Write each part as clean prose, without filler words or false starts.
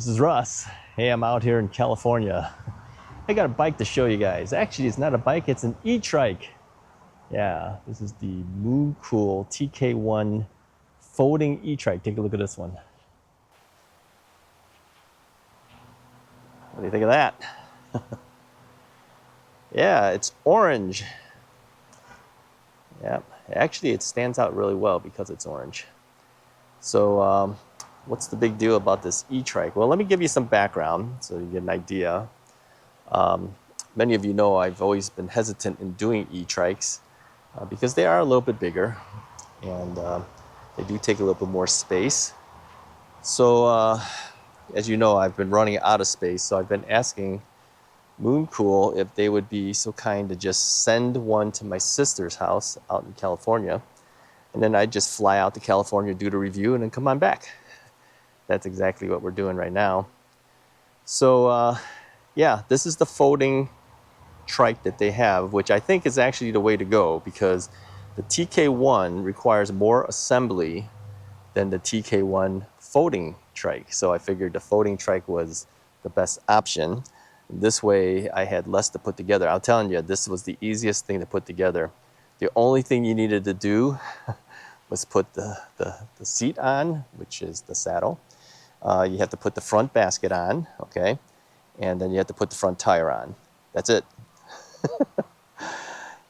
This is Russ. Hey, I'm out here in California. I got a bike to show you guys. Actually, it's not a bike, it's an Etrike. Yeah, this is the Mooncool TK1 folding Etrike. Take a look at this one. What do you think of that? Yeah, it's orange. Yeah, actually it stands out really well because it's orange. So what's the big deal about this Etrike? Well, let me give you some background so you get an idea. Many of you know I've always been hesitant in doing Etrikes because they are a little bit bigger and they do take a little bit more space. So as you know, I've been running out of space, so I've been asking Mooncool if they would be so kind to just send one to my sister's house out in California, and then I'd just fly out to California, do the review, and then come on back. That's exactly what we're doing right now. So yeah, this is the folding trike that they have, which I think is actually the way to go because the TK1 requires more assembly than the TK1 folding trike. So I figured the folding trike was the best option. This way I had less to put together. I'm telling you, this was the easiest thing to put together. The only thing you needed to do was put the seat on, which is the saddle. You have to put the front basket on, okay? And then you have to put the front tire on. That's it.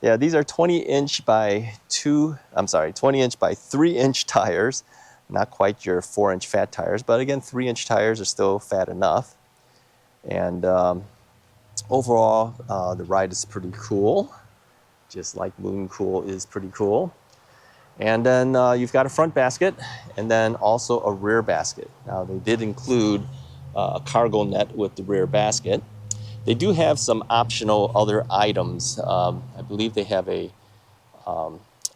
Yeah, these are 20-inch by 20-inch by 3-inch tires. Not quite your 4-inch fat tires, but again, 3-inch tires are still fat enough. And overall, the ride is pretty cool, just like Mooncool is pretty cool. And then you've got a front basket and then also a rear basket. Now, they did include a cargo net with the rear basket. They do have some optional other items. I believe they have a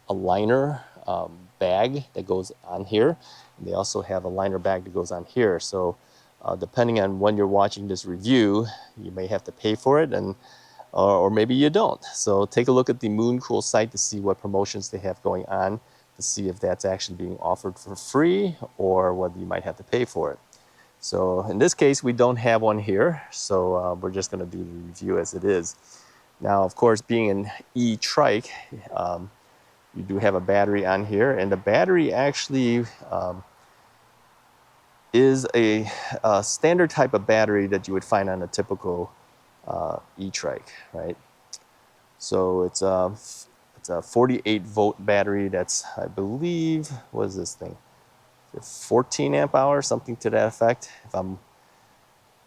liner bag that goes on here. They also have a liner bag that goes on here. So depending on when you're watching this review, you may have to pay for it, and or maybe you don't. So take a look at the Mooncool site to see what promotions they have going on, to see if that's actually being offered for free or whether you might have to pay for it. So in this case, we don't have one here, so we're just going to do the review as it is. Now, of course, being an E-trike, you do have a battery on here, and the battery actually is a standard type of battery that you would find on a typical E-trike, right? So it's a 48-volt battery that's, I believe, what is this thing? 14 amp hours, something to that effect. If I'm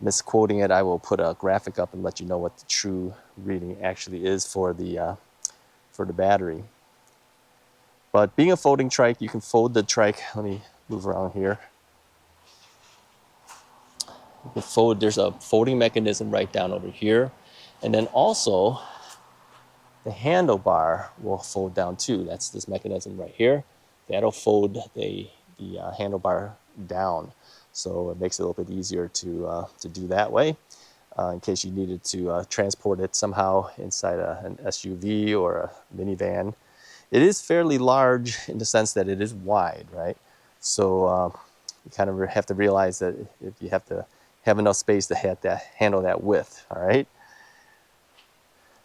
misquoting it, I will put a graphic up and let you know what the true reading actually is for the battery. But being a folding trike, you can fold the trike. Let me move around here. You can fold. There's a folding mechanism right down over here, and then also the handlebar will fold down too. That's this mechanism right here. That'll fold the handlebar down, so it makes it a little bit easier to do that way in case you needed to transport it somehow inside an SUV or a minivan. It is fairly large in the sense that it is wide, right? So you kind of have to realize that if you have to have enough space to handle that width, all right?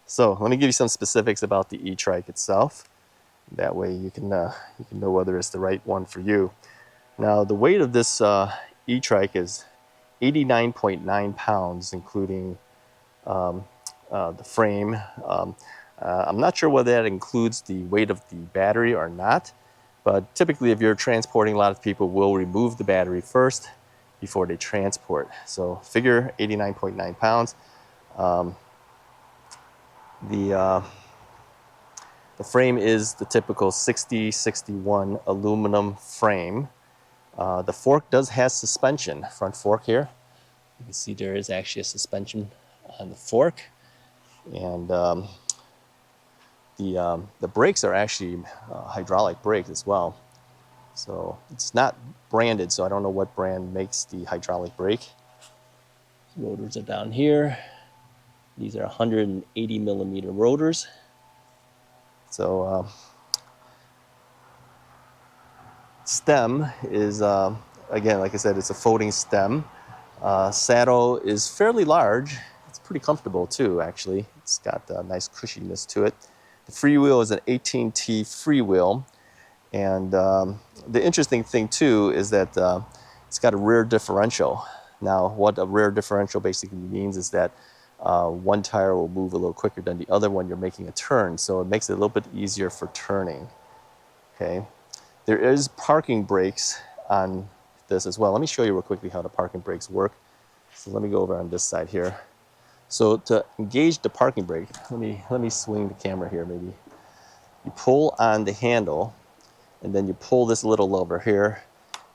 So let me give you some specifics about the E-trike itself. That way you can know whether it's the right one for you. Now, the weight of this E-trike is 89.9 pounds, including the frame. I'm not sure whether that includes the weight of the battery or not, but typically if you're transporting, a lot of people will remove the battery first before they transport. So figure 89.9 pounds. The frame is the typical 60-61 aluminum frame. The fork does have suspension, front fork here. You can see there is actually a suspension on the fork. And the brakes are actually hydraulic brakes as well. So it's not branded, so I don't know what brand makes the hydraulic brake. Rotors are down here. These are 180 millimeter rotors. So stem is, again, like I said, it's a folding stem. Saddle is fairly large. It's pretty comfortable too, actually. It's got a nice cushiness to it. The freewheel is an 18T freewheel. And the interesting thing too is that it's got a rear differential. Now, what a rear differential basically means is that one tire will move a little quicker than the other when you're making a turn, so it makes it a little bit easier for turning. Okay, there is parking brakes on this as well. Let me show you real quickly how the parking brakes work. So let me go over on this side here. So to engage the parking brake, let me swing the camera here. Maybe you pull on the handle, and then you pull this little lever here,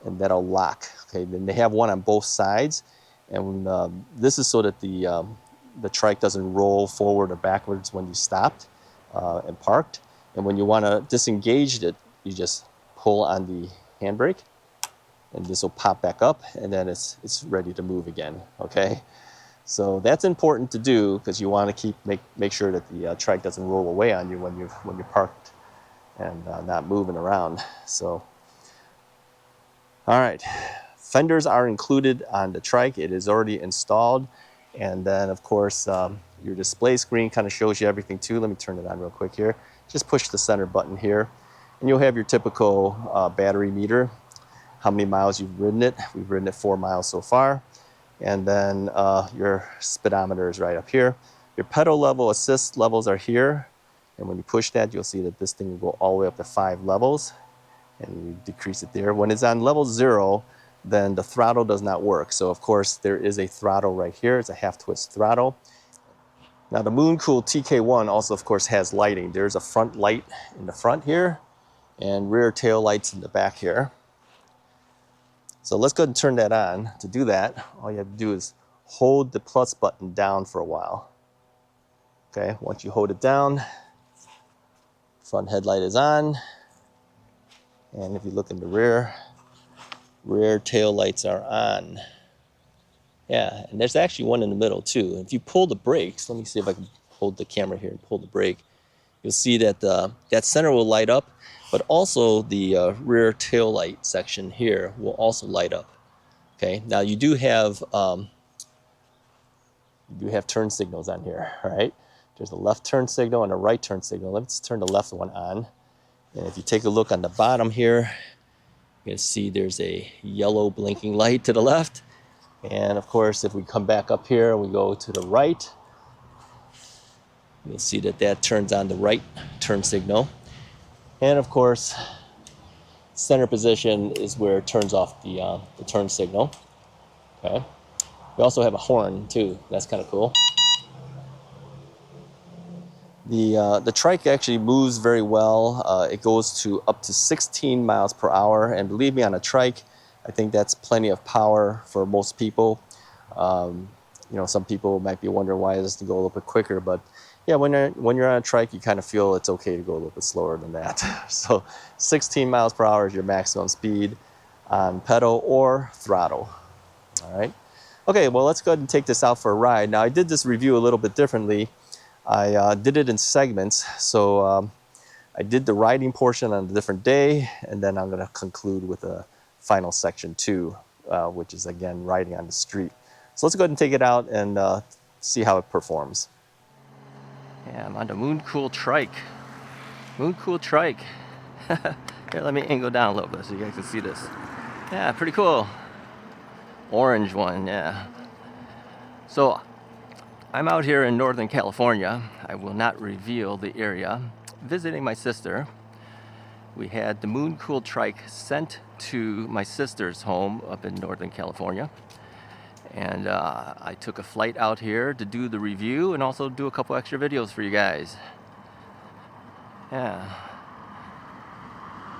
and that'll lock. Okay, then they have one on both sides, and this is so that the trike doesn't roll forward or backwards when you stopped and parked. And when you want to disengage it, you just pull on the handbrake, and this will pop back up, and then it's ready to move again. Okay, so that's important to do because you want to make sure that the trike doesn't roll away on you when you're parked and not moving around. So, all right, fenders are included on the trike. It is already installed. And then, of course, your display screen kind of shows you everything too. Let me turn it on real quick here. Just push the center button here, and you'll have your typical battery meter, how many miles you've ridden it. We've ridden it 4 miles so far. And then your speedometer is right up here. Your pedal level assist levels are here. And when you push that, you'll see that this thing will go all the way up to 5 levels. And you decrease it there. When it's on level 0, then the throttle does not work. So of course there is a throttle right here. It's a half twist throttle. Now the Mooncool TK1 also of course has lighting. There's a front light in the front here and rear tail lights in the back here. So let's go ahead and turn that on. To do that, all you have to do is hold the plus button down for a while. Okay, once you hold it down, front headlight is on. And if you look in the rear tail lights are on. Yeah, and there's actually one in the middle too. If you pull the brakes, let me see if I can hold the camera here and pull the brake. You'll see that that center will light up, but also the rear tail light section here will also light up. Okay, now you do have turn signals on here, all right? There's a left turn signal and a right turn signal. Let's turn the left one on. And if you take a look on the bottom here, you can see there's a yellow blinking light to the left. And of course, if we come back up here and we go to the right, you'll see that that turns on the right turn signal. And of course, center position is where it turns off the turn signal. Okay. We also have a horn too. That's kind of cool. The trike actually moves very well. It goes to up to 16 miles per hour, and believe me, on a trike, I think that's plenty of power for most people. You know, some people might be wondering why it doesn't go a little bit quicker, but yeah, when you're on a trike, you kind of feel it's okay to go a little bit slower than that. So 16 miles per hour is your maximum speed on pedal or throttle. All right. Okay, well, let's go ahead and take this out for a ride. Now, I did this review a little bit differently. I did it in segments. So I did the riding portion on a different day, and then I'm going to conclude with a final section 2, which is, again, riding on the street. So let's go ahead and take it out and see how it performs. Yeah, I'm on the Mooncool trike. Mooncool trike. Here, let me angle down a little bit so you guys can see this. Yeah, pretty cool. Orange one, yeah. So I'm out here in Northern California. I will not reveal the area. Visiting my sister. We had the Mooncool trike sent to my sister's home up in Northern California. And I took a flight out here to do the review and also do a couple extra videos for you guys. Yeah.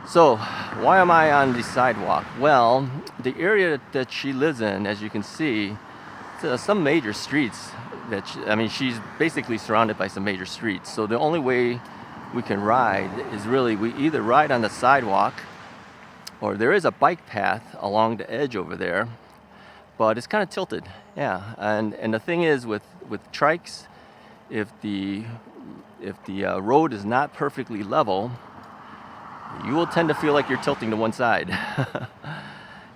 So, why am I on the sidewalk? Well, the area that she lives in, as you can see, some major streets. She's basically surrounded by some major streets. So the only way we can ride is really, we either ride on the sidewalk, or there is a bike path along the edge over there, but it's kind of tilted. Yeah, and the thing is with trikes, if the road is not perfectly level, you will tend to feel like you're tilting to one side.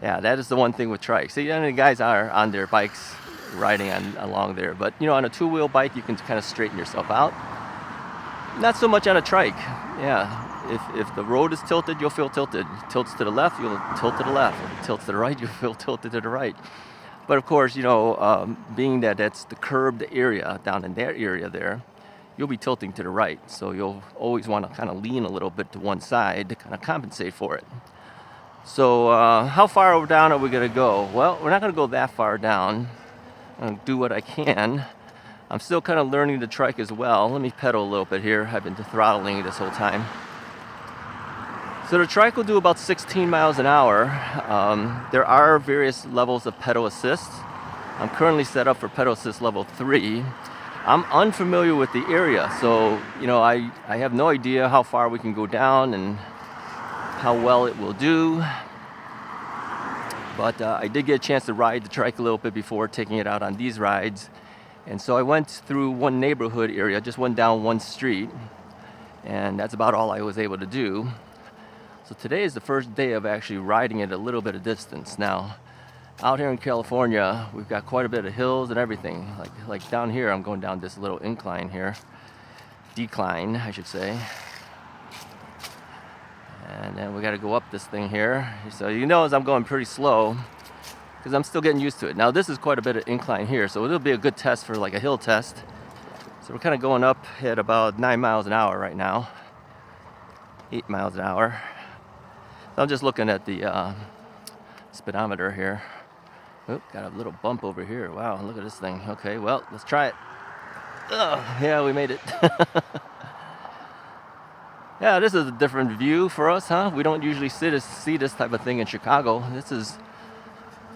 Yeah, that is the one thing with trikes. See, the guys are on their bikes riding along there, but you know, on a two-wheel bike, you can kind of straighten yourself out. Not so much on a trike. Yeah, if the road is tilted, you'll feel tilted. Tilts to the left, you'll tilt to the left. If it tilts to the right, you'll feel tilted to the right. But of course, you know, being that that's the curbed area down in that area there, you'll be tilting to the right. So you'll always want to kind of lean a little bit to one side to kind of compensate for it. So how far down are we going to go? Well, we're not going to go that far down. I'm going to do what I can. I'm still kind of learning the trike as well. Let me pedal a little bit here. I've been throttling this whole time. So the trike will do about 16 miles an hour. There are various levels of pedal assist. I'm currently set up for pedal assist level 3. I'm unfamiliar with the area, so you know, I have no idea how far we can go down and how well it will do. But I did get a chance to ride the trike a little bit before taking it out on these rides. And so I went through one neighborhood area, just went down one street, and that's about all I was able to do. So today is the first day of actually riding it a little bit of distance. Now, out here in California, we've got quite a bit of hills and everything. Like down here, I'm going down this little incline here. Decline, I should say. And then we got to go up this thing here. So you know, as I'm going pretty slow, because I'm still getting used to it. Now this is quite a bit of incline here, so it'll be a good test for like a hill test. So we're kind of going up at about 9 miles an hour right now. 8 miles an hour. So I'm just looking at the speedometer here. Oop, got a little bump over here. Wow, look at this thing. Okay, well, let's try it. Yeah, we made it. Yeah, this is a different view for us, huh? We don't usually see this type of thing in Chicago. This is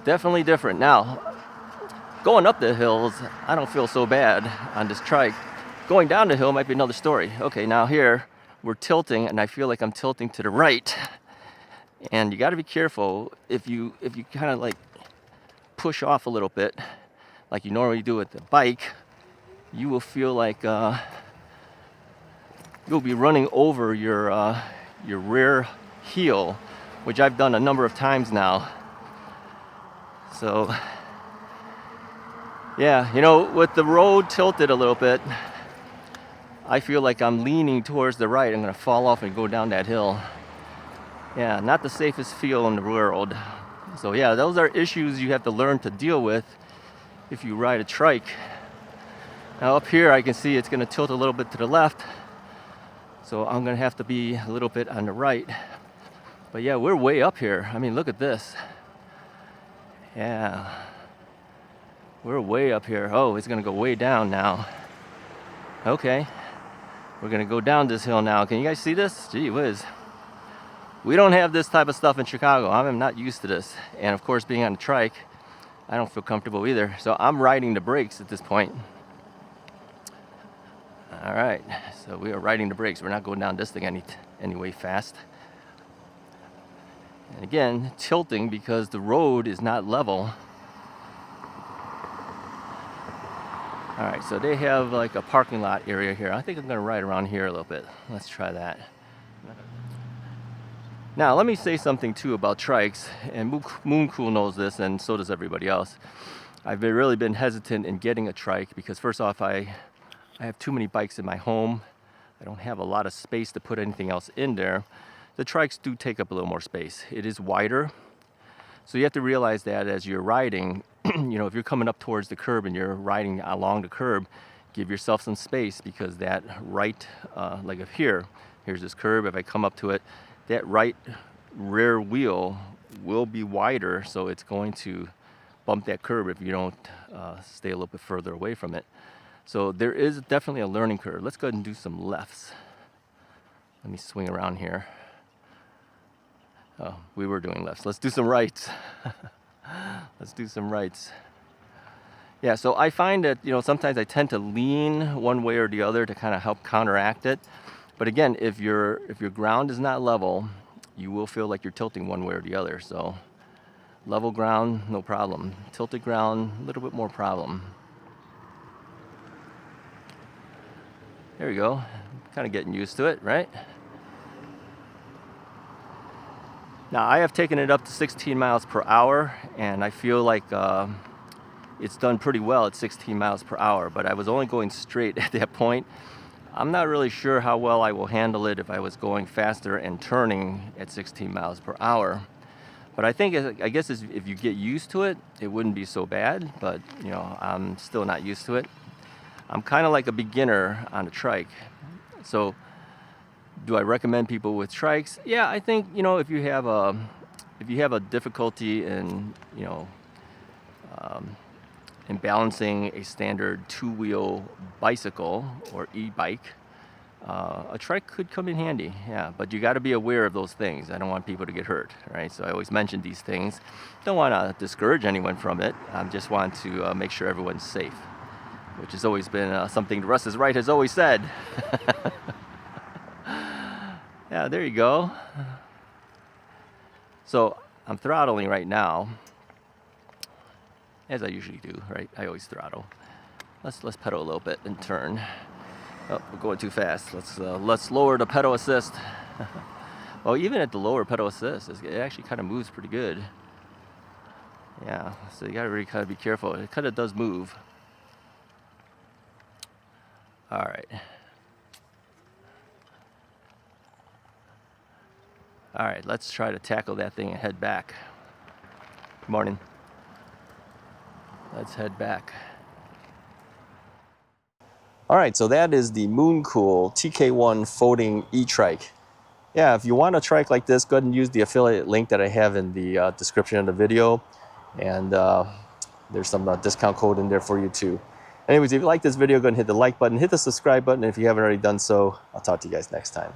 definitely different. Now, going up the hills, I don't feel so bad on this trike. Going down the hill might be another story. Okay, now here, we're tilting, and I feel like I'm tilting to the right. And you got to be careful if you kind of like push off a little bit, like you normally do with the bike, you will feel like you'll be running over your rear heel, which I've done a number of times now. So, yeah, you know, with the road tilted a little bit, I feel like I'm leaning towards the right. I'm going to fall off and go down that hill. Yeah, not the safest feel in the world. So yeah, those are issues you have to learn to deal with if you ride a trike. Now up here I can see it's going to tilt a little bit to the left. So I'm going to have to be a little bit on the right. But yeah, we're way up here. I mean, look at this. Yeah. We're way up here. Oh, it's going to go way down now. Okay. We're going to go down this hill now. Can you guys see this? Gee whiz. We don't have this type of stuff in Chicago. I'm not used to this. And of course, being on a trike, I don't feel comfortable either. So I'm riding the brakes at this point. All right, so we are riding the brakes. We're not going down this thing anyway fast. And again, tilting because the road is not level. All right, so they have like a parking lot area here. I think I'm gonna ride around here a little bit. Let's try that. Now, let me say something too about trikes, and Mooncool knows this, and so does everybody else. I've really been hesitant in getting a trike because first off, I have too many bikes in my home. I don't have a lot of space to put anything else in there. The trikes do take up a little more space. It is wider. So you have to realize that as you're riding, you know, if you're coming up towards the curb and you're riding along the curb, give yourself some space because that right, like if here's this curb, if I come up to it, that right rear wheel will be wider, so it's going to bump that curb if you don't stay a little bit further away from it. So there is definitely a learning curve. Let's go ahead and do some lefts. Let me swing around here. Oh, we were doing lefts. Let's do some rights. Let's do some rights. Yeah, so I find that, you know, sometimes I tend to lean one way or the other to kind of help counteract it. But again, if your ground is not level, you will feel like you're tilting one way or the other. So level ground, no problem. Tilted ground, a little bit more problem. There we go. Kind of getting used to it, right? Now I have taken it up to 16 miles per hour, and I feel like it's done pretty well at 16 miles per hour, but I was only going straight at that point. I'm not really sure how well I will handle it if I was going faster and turning at 16 miles per hour. But I guess if you get used to it, it wouldn't be so bad, but you know, I'm still not used to it. I'm kind of like a beginner on a trike. So do I recommend people with trikes? Yeah, I think, you know, if you have a difficulty in, you know, in balancing a standard two-wheel bicycle or e-bike, a trike could come in handy, yeah, but you got to be aware of those things. I don't want people to get hurt, right? So I always mention these things. Don't want to discourage anyone from it. I just want to make sure everyone's safe, which has always been something Russ is right has always said. Yeah, there you go. So I'm throttling right now, as I usually do, right? I always throttle. Let's pedal a little bit and turn. Oh, we're going too fast. Let's lower the pedal assist. Well, even at the lower pedal assist, it actually kind of moves pretty good. Yeah, so you gotta really kind of be careful. It kind of does move. All right. All right, let's try to tackle that thing and head back. Good morning. Let's head back. All right, so that is the Mooncool TK1 folding e-trike. Yeah, if you want a trike like this, go ahead and use the affiliate link that I have in the description of the video. And there's some discount code in there for you too. Anyways, if you like this video, go ahead and hit the like button, hit the subscribe button. If you haven't already done so, I'll talk to you guys next time.